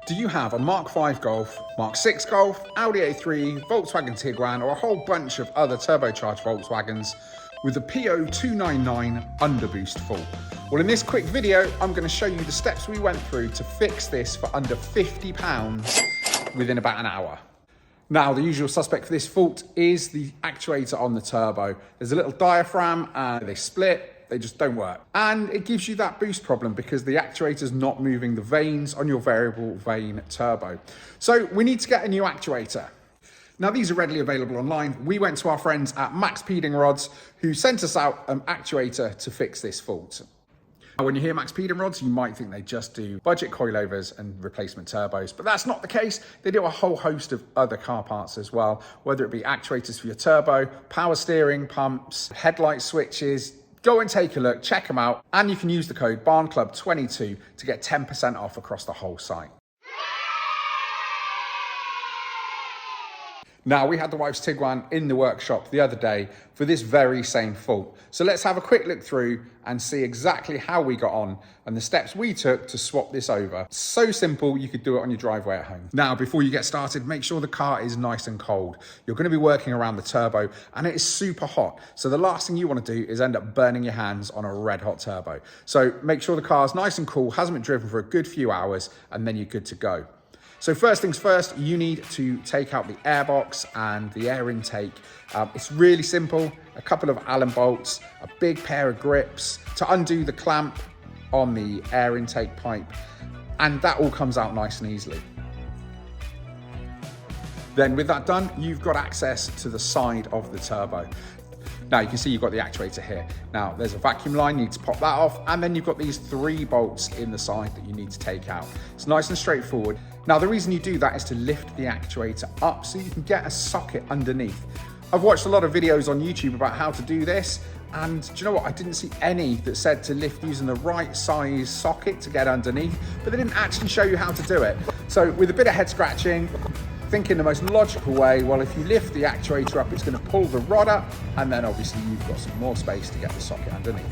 Do you have a Mark 5 Golf, Mark 6 Golf, Audi A3, Volkswagen Tiguan, or a whole bunch of other turbocharged Volkswagens with a P0299 Underboost full? Well, in this quick video, I'm going to show you the steps we went through to fix this for under £50 within about an hour. Now, the usual suspect for this fault is the actuator on the turbo. There's a little diaphragm and they split. They just don't work. And it gives you that boost problem because the actuator's not moving the vanes on your variable vane turbo. So we need to get a new actuator. Now, these are readily available online. We went to our friends at Maxpeding rods who sent us out an actuator to fix this fault. Now, when you hear Maxpeding rods, you might think they just do budget coilovers and replacement turbos, but that's not the case. They do a whole host of other car parts as well, whether it be actuators for your turbo, power steering, pumps, headlight switches. Go and take a look, check them out, and you can use the code BARNCLUB22 to get 10% off across the whole site. Now, we had the wife's Tiguan in the workshop the other day for this very same fault. So let's have a quick look through and see exactly how we got on and the steps we took to swap this over. So simple, you could do it on your driveway at home. Now, before you get started, make sure the car is nice and cold. You're going to be working around the turbo and it is super hot. So the last thing you want to do is end up burning your hands on a red hot turbo. So make sure the car is nice and cool, hasn't been driven for a good few hours, and then you're good to go. So first things first, you need to take out the air box and the air intake. It's really simple, a couple of Allen bolts, a big pair of grips to undo the clamp on the air intake pipe, and that all comes out nice and easily. Then with that done, you've got access to the side of the turbo. Now you can see you've got the actuator here. Now there's a vacuum line, you need to pop that off, and then you've got these 3 bolts in the side that you need to take out. It's nice and straightforward. Now the reason you do that is to lift the actuator up so you can get a socket underneath. I've watched a lot of videos on YouTube about how to do this, and do you know what? I didn't see any that said to lift using the right size socket to get underneath, but they didn't actually show you how to do it. So with a bit of head scratching, thinking the most logical way, well, if you lift the actuator up, it's going to pull the rod up, and then obviously you've got some more space to get the socket underneath.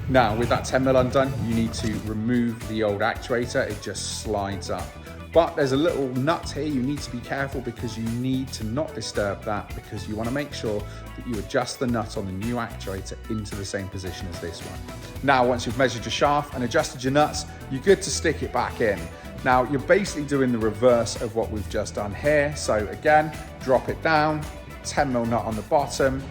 Now, with that 10mm undone, you need to remove the old actuator. It just slides up. But there's a little nut here. You need to be careful because you need to not disturb that, because you want to make sure that you adjust the nut on the new actuator into the same position as this one. Now, once you've measured your shaft and adjusted your nuts, you're good to stick it back in. Now, you're basically doing the reverse of what we've just done here. So again, drop it down, 10mm nut on the bottom,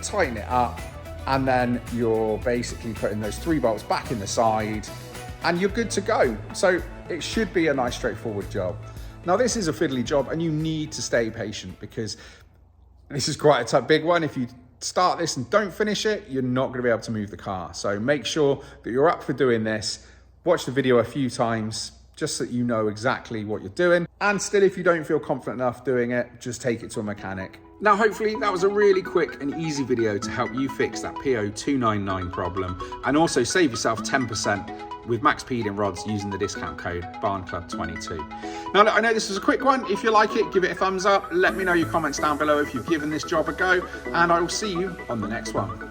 tighten it up, and then you're basically putting those 3 bolts back in the side, and you're good to go. So it should be a nice straightforward job. Now, this is a fiddly job and you need to stay patient because this is quite a big one. If you start this and don't finish it, you're not going to be able to move the car. So make sure that you're up for doing this. Watch the video a few times, just so that you know exactly what you're doing. And still, if you don't feel confident enough doing it, just take it to a mechanic. Now, hopefully that was a really quick and easy video to help you fix that P0299 problem and also save yourself 10% with Maxpeding rods using the discount code BARNCLUB22. Now, look, I know this is a quick one. If you like it, give it a thumbs up. Let me know your comments down below if you've given this job a go, and I will see you on the next one.